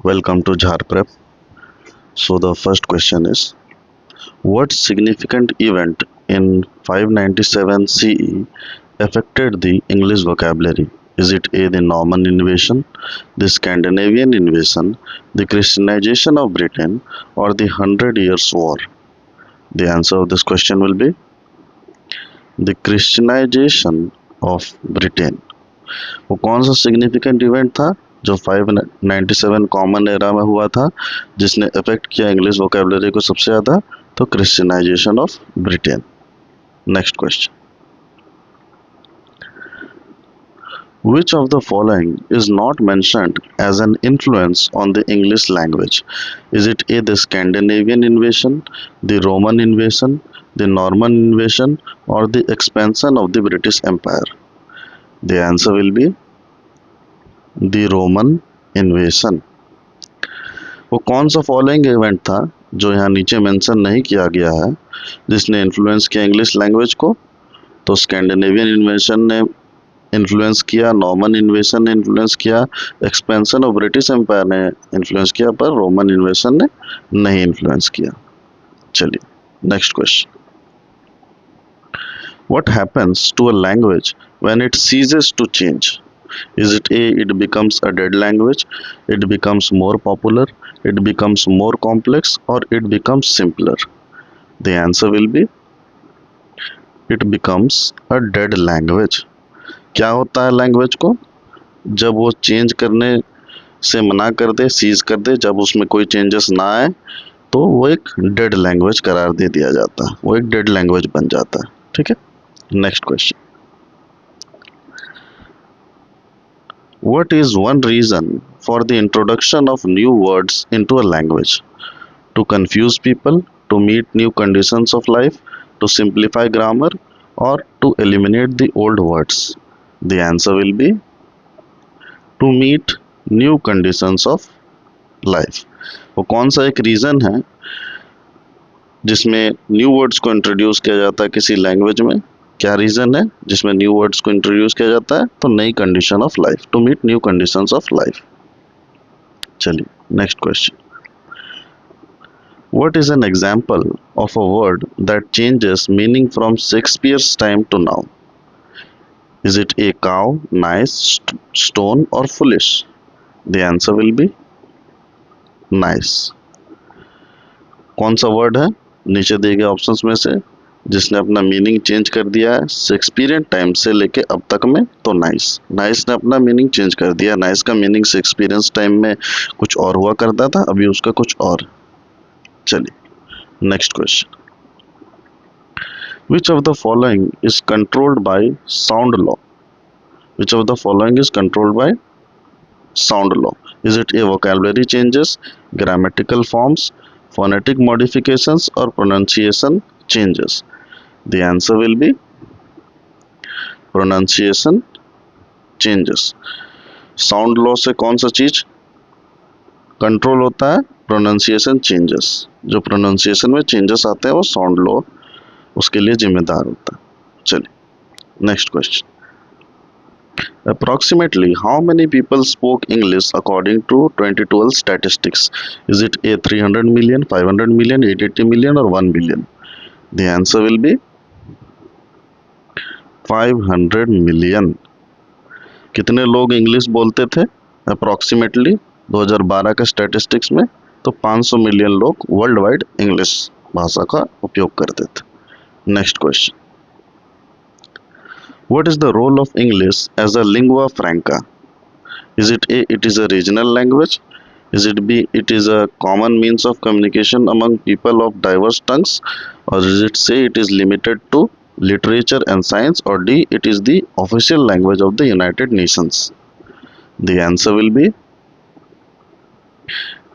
Welcome to Jhar Prep. So the first question is, what significant event in 597 CE affected the English vocabulary? Is it A, the Norman invasion, the Scandinavian invasion, the Christianization of Britain, or the Hundred Years' War? The answer of this question will be the Christianization of Britain. वो कौन सा significant event था जो 597 common era में हुआ था जिसने affect किया इंग्लिश वोकेबलरी को सबसे ज़्यादा? तो Christianization of Britain. Next question, Which of the following is not mentioned as an influence on the English language? Is it A, the Scandinavian invasion, the Roman invasion, the Norman invasion, or the expansion of the British Empire? The answer will be the Roman invasion. वो कौन सा following event था जो यहाँ नीचे mention नहीं किया गया है जिसने इन्फ्लुएंस किया इंग्लिश लैंग्वेज को? तो स्कैंडिनेवियन इन्वेशन ने इन्फ्लुएंस किया, नॉर्मन इन्वेशन ने इन्फ्लुएंस किया, एक्सपेंशन ऑफ ब्रिटिश एम्पायर ने इन्फ्लुएंस किया, पर रोमन इन्वेशन ने नहीं इन्फ्लुएंस किया। चलिए next question, What happens to a language when it ceases to change? Is it A, it becomes a dead language, it becomes more popular, it becomes more complex, or it becomes simpler? The answer will be it becomes a dead language. क्या होता है language को जब वो change करने से मना कर दे, सीज कर दे, जब उसमें कोई चेंजेस ना आए तो वो एक डेड लैंग्वेज करार दे दिया जाता है, वो एक डेड लैंग्वेज बन जाता है। ठीक है, next question, What is one reason for the introduction of new words into a language? To confuse people, to meet new conditions of life, to simplify grammar, or to eliminate the old words? The answer will be to meet new conditions of life. वो कौन सा एक reason है जिसमें new words को introduce किया जाता है किसी लैंग्वेज में? क्या रीज़न है जिसमें न्यू वर्ड्स को इंट्रोड्यूस किया जाता है? तो नई condition of life, to meet new conditions of life. चलिए next question, What is an example of a word that changes meaning from Shakespeare's time to now? Is it A, cow, nice, stone, or foolish? The answer will be nice. कौन सा word है नीचे दिए गए options में से जिसने अपना मीनिंग चेंज कर दिया है शेक्सपियरियन टाइम से लेके अब तक में? तो नाइस। नाइस ने अपना मीनिंग चेंज कर दिया। नाइस का मीनिंग शेक्सपियरियन टाइम में कुछ और हुआ करता था, अभी उसका कुछ और। चलिए next question, Which of the following is controlled by sound law? Which of the following is controlled by sound law? Is it A, vocabulary changes, grammatical forms, phonetic modifications, or pronunciation changes? The answer will be pronunciation changes. Sound law से कौन सा चीज control होता है? Pronunciation changes. जो pronunciation में changes आते हैं वो साउंड लॉ उसके लिए जिम्मेदार होता है। चलिए next question, Approximately how many people spoke English according to 2012 statistics? Is it A, 300 million, 500 million, 880 million, or 1 billion? The answer will be 500 million. कितने लोग इंग्लिश बोलते थे अप्रॉक्सीमेटली 2012 के स्टैटिस्टिक्स में? तो 500 मिलियन लोग वर्ल्ड वाइड इंग्लिश भाषा का उपयोग करते थे। Next question, What is the role of English as a lingua franca? Is it A, it is a regional language? Is it B, it is a common means of communication among people of diverse tongues? Or is it C, it is limited to literature and science? Or D, it is the official language of the United Nations? The answer will be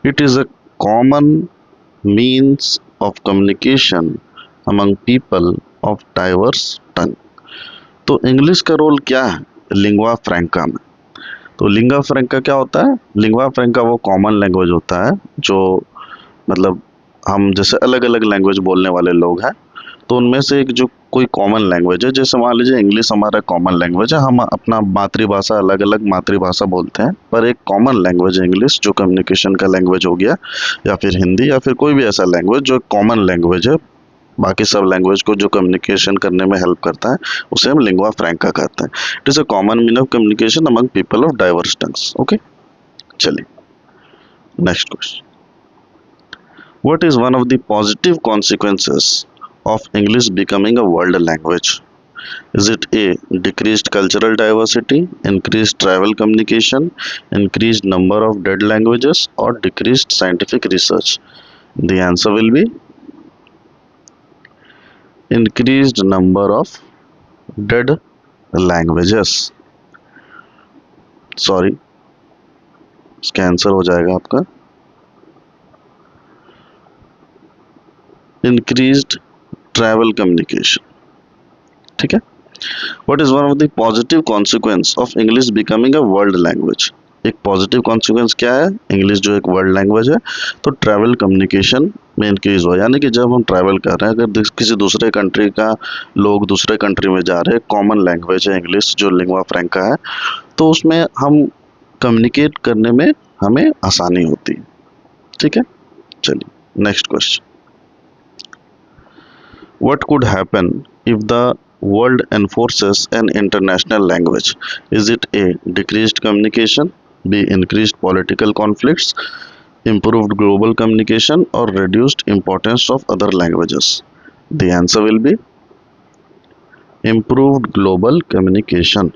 it is a common means of communication among people of diverse tongue. तो English का role क्या है lingua फ्रैंका में? तो lingua फ्रैंका क्या होता है? Lingua फ्रैंका वो कॉमन लैंग्वेज होता है जो मतलब हम जैसे अलग अलग लैंग्वेज बोलने वाले लोग हैं तो उनमें से एक जो कोई कॉमन लैंग्वेज है, जैसे मान लीजिए इंग्लिश हमारा कॉमन लैंग्वेज है, हम अपना मातृभाषा अलग अलग मातृभाषा बोलते हैं, पर एक कॉमन लैंग्वेज है इंग्लिश जो कम्युनिकेशन का लैंग्वेज हो गया, या फिर हिंदी, या फिर कोई भी ऐसा लैंग्वेज जो कॉमन लैंग्वेज है बाकी सब लैंग्वेज को जो कम्युनिकेशन करने में हेल्प करता है, उसे हम लिंग्वा फ्रैंका कहते हैं। It is a common mean of communication among people of diverse tongues. Okay, चलिए next question. What is one of the positive consequences of English becoming a world language? Is it A, decreased cultural diversity, increased tribal communication, increased number of dead languages, or decreased scientific research? The answer will be increased number of dead languages. Sorry, इसका answer हो जाएगा आपका increased travel communication. ठीक है। What is one of the positive consequence of English becoming a world language? एक positive consequence क्या है? English जो एक वर्ल्ड लैंग्वेज है तो ट्रैवल कम्युनिकेशन में इंक्रीज हुआ, यानी कि जब हम ट्रैवल कर रहे हैं, अगर किसी दूसरे कंट्री का लोग दूसरे कंट्री में जा रहे हैं, कॉमन लैंग्वेज है इंग्लिश जो लिंग्वा फ्रैंका है, तो उसमें हम कम्युनिकेट करने में हमें आसानी होती है। ठीक है, चलिए next question. What could happen if the world enforces an international language? Is it A, decreased communication, B, increased political conflicts, improved global communication, or reduced importance of other languages? The answer will be improved global communication.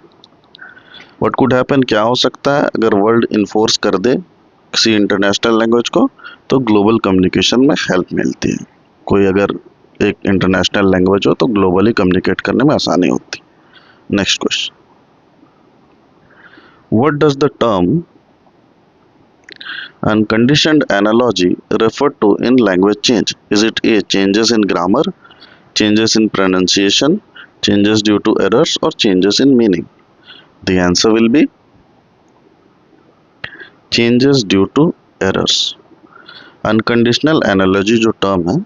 What could happen, क्या हो सकता है अगर world enforce कर दे किसी international language को? तो global communication में हेल्प मिलती है। कोई अगर एक इंटरनेशनल लैंग्वेज हो तो ग्लोबली कम्युनिकेट करने में आसानी होती। Next question. What does the term unconditioned analogy refer to in language change? Is it a, changes in grammar, changes in pronunciation, changes due to errors, और changes in meaning? The answer will be changes due to errors. Unconditional analogy जो term है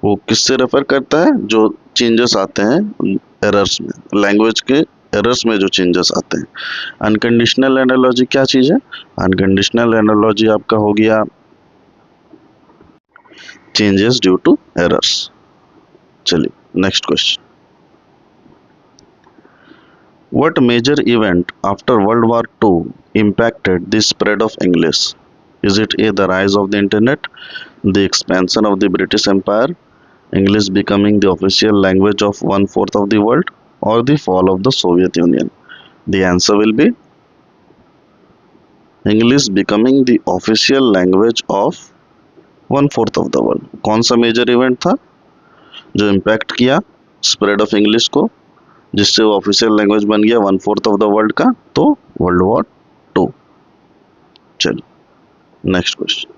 वो किससे refer करता है? जो changes आते हैं एरर्स में, लैंग्वेज के एरर्स में जो चेंजेस आते हैं। अनकंडीशनल एनालॉजी क्या चीज़ है? अनकंडीशनल एनालॉजी आपका हो गया चेंजेस ड्यू टू एरर्स। चलिए next question. What major event after World War II impacted the spread of English? Is it A, the rise of the internet, the expansion of the British Empire, English becoming the official language of 1/4 of the world, or the fall of the Soviet Union? The answer will be English becoming the official language of 1/4 of the world। कौन सा major event था जो impact किया spread of English को, जिससे वो official language बन गया 1/4 ऑफ द वर्ल्ड का? तो वर्ल्ड वॉर 2। चलिए next question.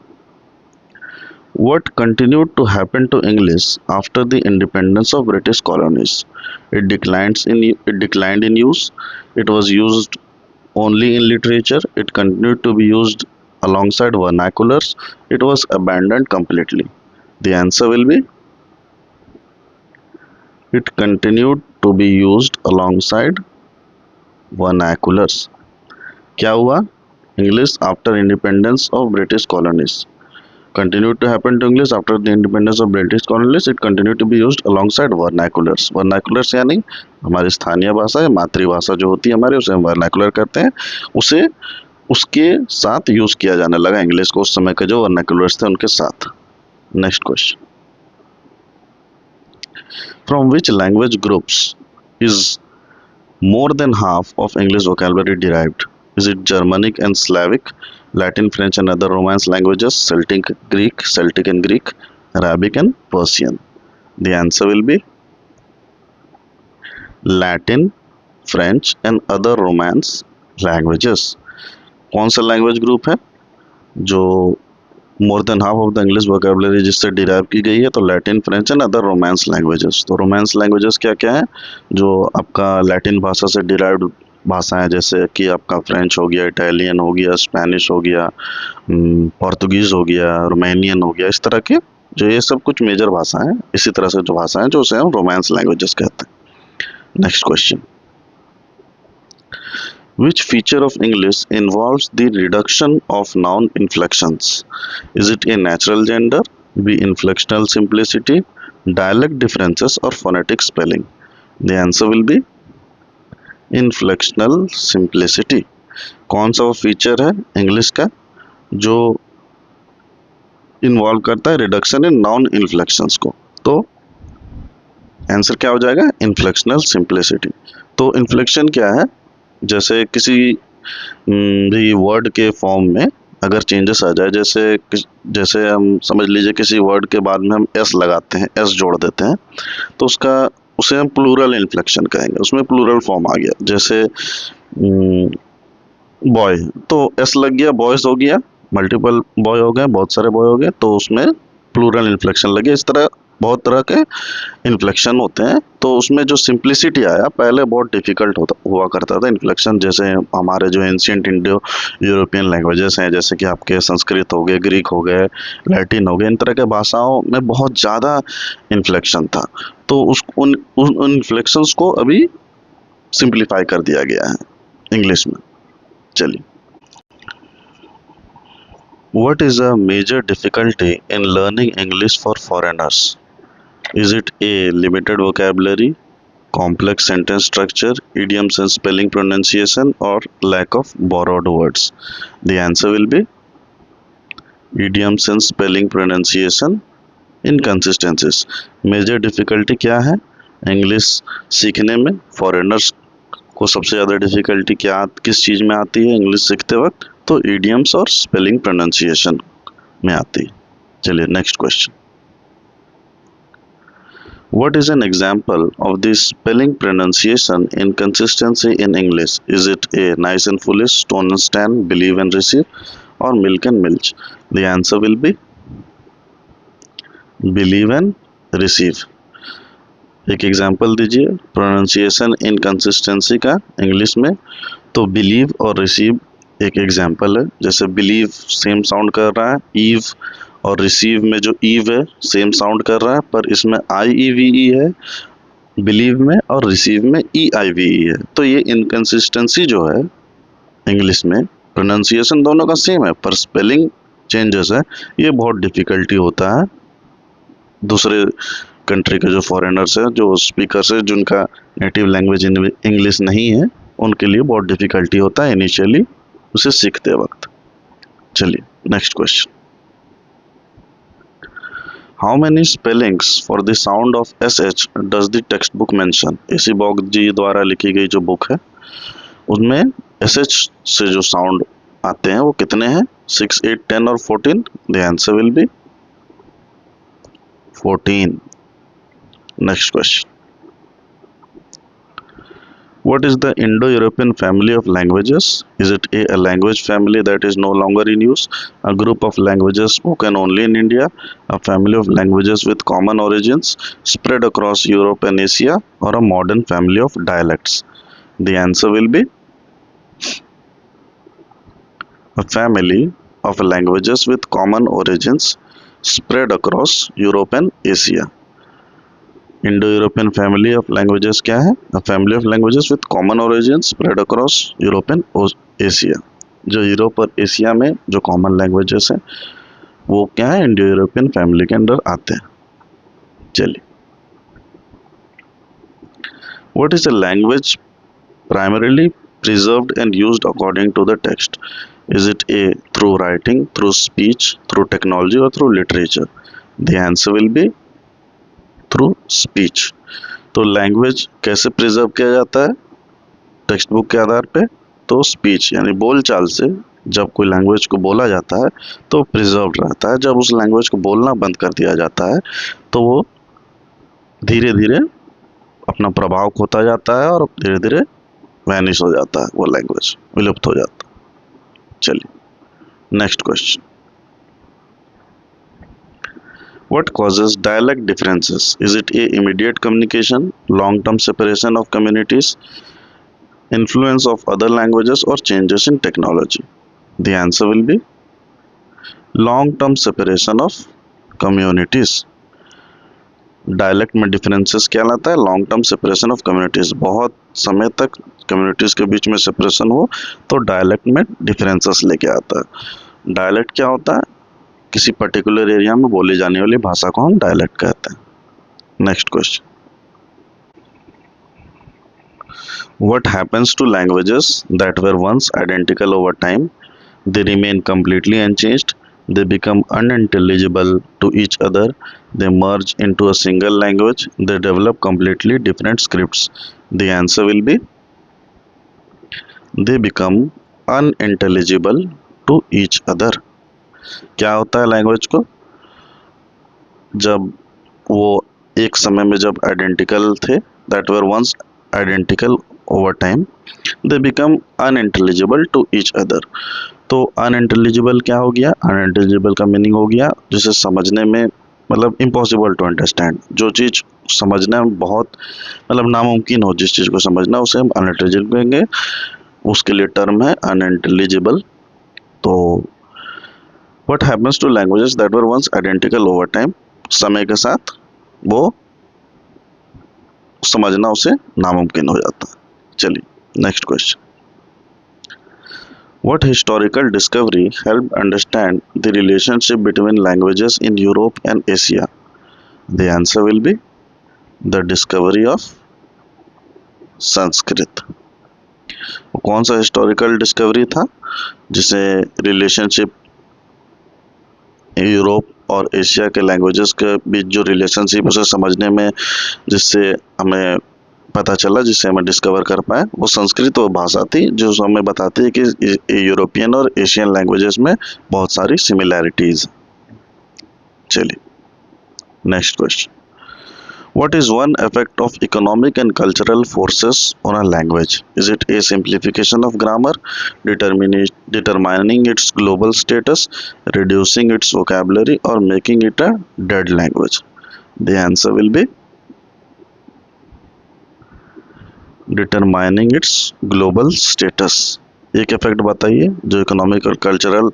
What continued to happen to English after the independence of British colonies? It declined in use. It was used only in literature. It continued to be used alongside vernaculars. It was abandoned completely. The answer will be it continued to be used alongside vernaculars। क्या हुआ? English after independence of British colonies continued to happen to English after the independence of British colonies. It continued to be used alongside vernaculars। vernaculars यानी हमारी स्थानीय भाषा या मातृभाषा जो होती है हमारी, उसे हम vernacular कहते हैं। उसे उसके साथ यूज किया जाने लगा इंग्लिश को, उस समय के जो vernaculars थे उनके साथ। Next question. From which language groups is more than half of English vocabulary derived? Is it Germanic and Slavic, Latin, French and other Romance languages, Celtic and Greek, Arabic and Persian? The answer will be Latin, French and other Romance languages। कौन सा language group है जो more than half of the English vocabulary जिससे derive की गई है? तो Latin, French and other romance languages. तो रोमांस लैंग्वेजेस क्या क्या है? जो आपका लैटिन भाषा से डिराइव्ड भाषाएं, जैसे कि आपका फ्रेंच हो गया, इटालियन हो गया, स्पेनिश हो गया, पोर्तुगीज़ हो गया, रोमानियन हो गया, इस तरह के जो ये सब कुछ मेजर भाषाएं, इसी तरह से जो भाषाएं जो उसे हम रोमांस लैंग्वेजेस कहते हैं। Next question, which feature of English involves the reduction of noun inflections? Is it a natural gender, B inflectional simplicity, dialect differences or phonetic spelling? The answer will be inflectional simplicity। कौन सा वो feature है English का जो involve करता है reduction in noun inflections को? तो आंसर क्या हो जाएगा? इन्फ्लेक्शनल सिंप्लिसिटी। तो इन्फ्लेक्शन क्या है? जैसे किसी भी वर्ड के फॉर्म में अगर चेंजेस आ जाए, जैसे हम समझ लीजिए किसी वर्ड के बाद में हम एस लगाते हैं, एस जोड़ देते हैं, तो उसे हम प्लूरल इन्फ्लेक्शन कहेंगे, उसमें प्लूरल फॉर्म आ गया। जैसे बॉय, तो एस लग गया, बॉयज हो गया, मल्टीपल बॉय हो गए, बहुत सारे बॉय हो गए, तो उसमें प्लूरल इन्फ्लेक्शन लगे। इस तरह बहुत तरह के इन्फ्लेक्शन होते हैं। तो उसमें जो सिंप्लिसिटी आया, पहले बहुत डिफिकल्ट हुआ करता था इन्फ्लेक्शन। जैसे हमारे जो एंशिएंट इंडो यूरोपियन लैंग्वेजेस हैं, जैसे कि आपके संस्कृत हो गए, ग्रीक हो गए, लैटिन हो गए, इन तरह के भाषाओं में बहुत ज़्यादा इन्फ्लेक्शन था। तो उन इन्फ्लेक्शंस को अभी सिंप्लीफाई कर दिया गया है इंग्लिश में। चलिए, What is a major difficulty in learning English for foreigners? Is it A. limited vocabulary, complex sentence structure, idioms and spelling pronunciation, or lack of borrowed words? The answer will be idioms and spelling pronunciation inconsistencies। Major difficulty क्या है English सीखने में? Foreigners को सबसे ज़्यादा difficulty किस चीज़ में आती है इंग्लिश सीखते वक्त? तो इडियम्स और स्पेलिंग प्रोनाउंसिएशन में आती है। चलिए, next question, What is an example of the spelling pronunciation inconsistency in English? Is it A. nice and foolish, stone and stand, believe and receive, or milk and milch? The answer will be believe and receive। एक example दीजिए pronunciation inconsistency का English में। तो believe और receive एक example है। जैसे believe same sound कर रहा है ईव, और रिसीव में जो ईव है सेम साउंड कर रहा है, पर इसमें IEVE है बिलीव में, और रिसीव में EIVE है। तो ये इनकंसिस्टेंसी जो है इंग्लिश में, प्रोनाउंसिएशन दोनों का सेम है पर स्पेलिंग चेंजेस है, ये बहुत डिफिकल्टी होता है दूसरे कंट्री के जो फॉरेनर्स हैं, जो स्पीकर्स हैं, जिनका नेटिव लैंग्वेज इंग्लिश नहीं है, उनके लिए बहुत डिफिकल्टी होता है इनिशियली उसे सीखते वक्त। चलिए, next question, how many spellings for the sound of SH does the text book mention? AC Baugh ji द्वारा लिखी गई जो बुक है उनमें SH से जो साउंड आते हैं वो कितने हैं? 6, 8, 10 और 14? The answer will B 14। Next question, what is the Indo-European family of languages? Is it A, a language family that is no longer in use, a group of languages spoken only in India, a family of languages with common origins spread across Europe and Asia, or a modern family of dialects? The answer will be a family of languages with common origins spread across Europe and Asia। Indo European family of languages क्या है? A family of languages with common origin spread across Europe and Asia. जो Europe और Asia में जो कॉमन लैंग्वेजेस हैं वो क्या है? इंडो यूरोपियन फैमिली के अंडर आते हैं। चलिए, what is a language primarily preserved and used according to the text? Is it a through writing, through speech, through technology और through literature? The answer will B through speech. तो language कैसे preserve किया जाता है text book के आधार पे? तो speech यानी बोलचाल से जब कोई लैंग्वेज को बोला जाता है तो प्रिजर्व रहता है। जब उस लैंग्वेज को बोलना बंद कर दिया जाता है तो वो धीरे धीरे अपना प्रभाव खोता जाता है और धीरे धीरे वैनिश हो जाता है, वो लैंग्वेज विलुप्त हो जाता है। चलिए, next question, What causes dialect differences? Is it A, immediate communication, long-term separation of communities, influence of other languages, or changes in technology? The answer will be long-term separation of communities. Dialect में differences क्या लाता है? Long term separation of communities, बहुत समय तक communities के बीच में separation हो तो डायलेक्ट में डिफरेंसेस लेके आता है। डायलेक्ट क्या होता है? किसी पर्टिकुलर एरिया में बोली जाने वाली भाषा को हम डायलेक्ट कहते हैं। Next question, what happens to languages that were once identical over time? They remain completely unchanged, they become unintelligible to each other, they merge into a single language, they develop completely different scripts. The answer will be they become unintelligible to each other. क्या होता है language को? जब वो एक समय में जब आइडेंटिकल थे, that were once identical, over time they become unintelligible to each other. तो अनइंटेलिजिबल क्या हो गया? अनइंटेलिजिबल का मीनिंग हो गया जिसे समझने में मतलब इम्पॉसिबल टू अंडरस्टैंड, जो चीज़ समझना बहुत मतलब नामुमकिन हो, जिस चीज़ को समझना उसे हम अनइंटेलिजिबल कहेंगे, उसके लिए टर्म है अनइंटेलिजिबल। तो what happens to languages that were once identical over time, समय के साथ वो समझना उसे नामुमकिन हो जाता है। चलिए next question, what historical discovery helped understand the relationship between languages in Europe and Asia? The answer will be the discovery of Sanskrit. कौन सा हिस्टोरिकल डिस्कवरी था जिसे रिलेशनशिप यूरोप और एशिया के लैंग्वेजेस के बीच जो रिलेशनशिप उसे समझने में जिससे हमें पता चला, जिससे हमें डिस्कवर कर पाए, वो संस्कृत वो भाषा थी जो हमें बताती है कि यूरोपियन और एशियन लैंग्वेजेस में बहुत सारी सिमिलैरिटीज। चलिए next question, what is one effect of economic and cultural forces on a language? Is it a simplification of grammar, determining its global status, reducing its vocabulary, or making it a dead language? The answer will be determining its global status। एक effect बताइए जो economic और cultural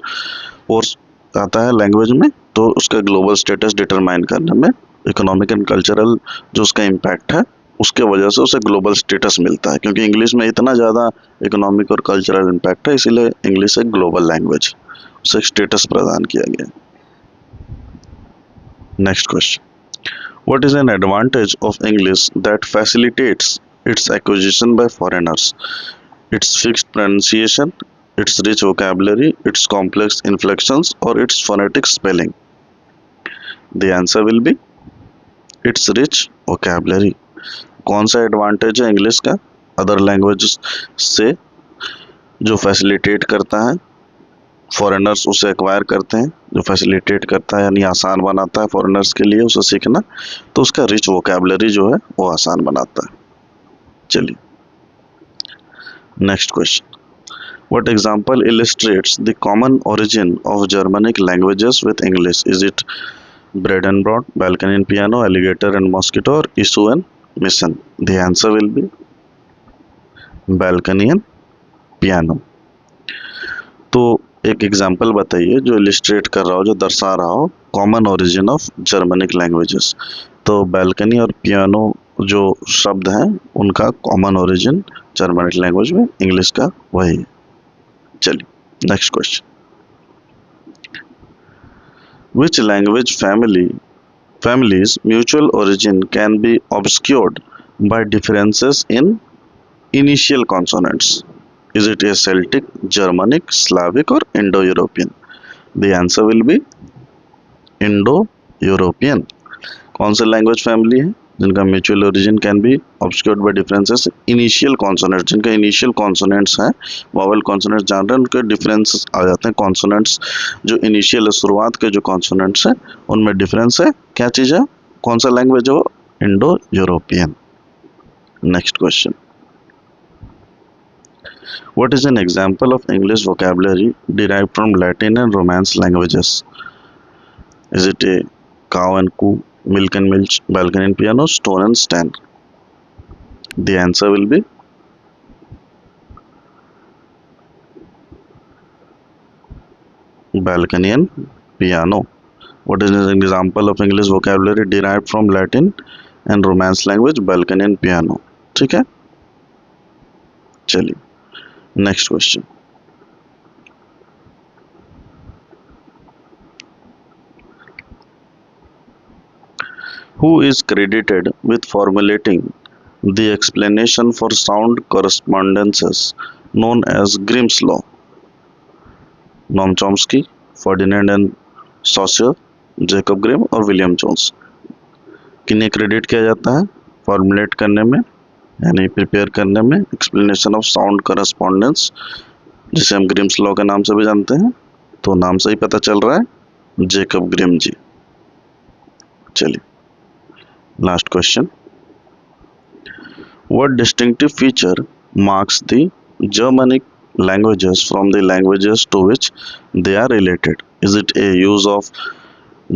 force आता है language में, तो उसका global status determine करने में इकोनॉमिक एंड कल्चरल जो उसका इम्पैक्ट है उसके वजह से उसे ग्लोबल स्टेटस मिलता है, क्योंकि इंग्लिश में इतना ज़्यादा इकोनॉमिक और कल्चरल इम्पैक्ट है, इसीलिए इंग्लिश एक ग्लोबल लैंग्वेज, उसे एक स्टेटस प्रदान किया गया। Next question, what is an advantage of English that facilitates its acquisition by foreigners? Its fixed pronunciation, its rich vocabulary, its complex inflections, or its phonetic spelling? The answer will be its rich vocabulary। कौन सा advantage है English का other language से जो facilitate करता है, foreigners उसे acquire करते हैं, जो फैसिलिटेट करता है यानी आसान बनाता है फॉरेनर्स के लिए उसे सीखना, तो उसका रिच वोकेबलरी जो है वो आसान बनाता है। चलिए next question, what example illustrates the common origin of Germanic languages with English? Is it bread and broad, balcony and piano, alligator and mosquito, or issue and mission? The answer will be balcony and piano। तो एक example बताइए जो illustrate कर रहा हो, जो दर्शा रहा हो common origin of Germanic languages. तो बैल्कनी और पियानो जो शब्द हैं उनका कॉमन ओरिजिन जर्मनिक लैंग्वेज में इंग्लिश का वही है। चलिए next question, which language families mutual origin can be obscured by differences in initial consonants? Is it a Celtic, Germanic, Slavic, or Indo-European? The answer will be Indo-European। कौन सा language family है जिनका mutual origin can be obscured by differences initial consonants, जिनका initial consonants हैं, vowel consonants जान रहे हैं, उनके डिफरेंसेस आ जाते हैं। कॉन्सोनेंट्स जो इनिशियल शुरुआत के जो कॉन्सोनेंट्स हैं उनमें डिफरेंस है। क्या चीज़ है? कौन सा लैंग्वेज है वो? Indo European. Next question, what is an example of English vocabulary derived from Latin and Romance languages? Is it a cow and coo, milk and milch, balcony and piano, stone and stand? The answer will be balcony and piano। What is an example of English vocabulary derived from Latin and Romance language? Balcony and piano. ठीक है, चलिए next question. Who is credited with formulating the explanation for sound correspondences known as Grimm's law? Noam Chomsky, Ferdinand and Saussure, Jacob Grimm और William Jones. किन्हें credit किया जाता है formulate करने में यानी प्रिपेयर करने में एक्सप्लेनेशन ऑफ साउंड करस्पॉन्डेंस, जिसे हम ग्रिम्स लॉ के नाम से भी जानते हैं? तो नाम से ही पता चल रहा है, जेकब ग्रिम जी. चलिए last question. What distinctive feature marks the Germanic languages from the languages to which they are related? Is it a use of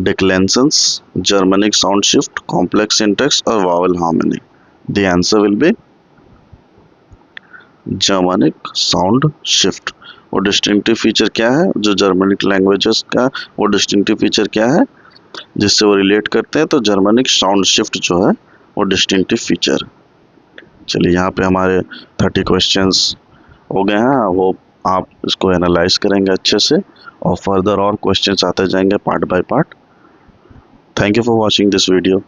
declensions, Germanic sound shift, complex syntax, or vowel harmony? The answer will be Germanic sound shift. वो distinctive feature क्या है जो Germanic languages का, वो distinctive feature क्या है जिससे वो रिलेट करते हैं? तो जर्मनिक साउंड शिफ्ट जो है वो डिस्टिंक्टिव फीचर. चलिए यहाँ पे हमारे 30 क्वेश्चंस हो गए हैं. वो आप इसको एनालाइज करेंगे अच्छे से और फर्दर और क्वेश्चंस आते जाएंगे part by part. Thank you for watching this video.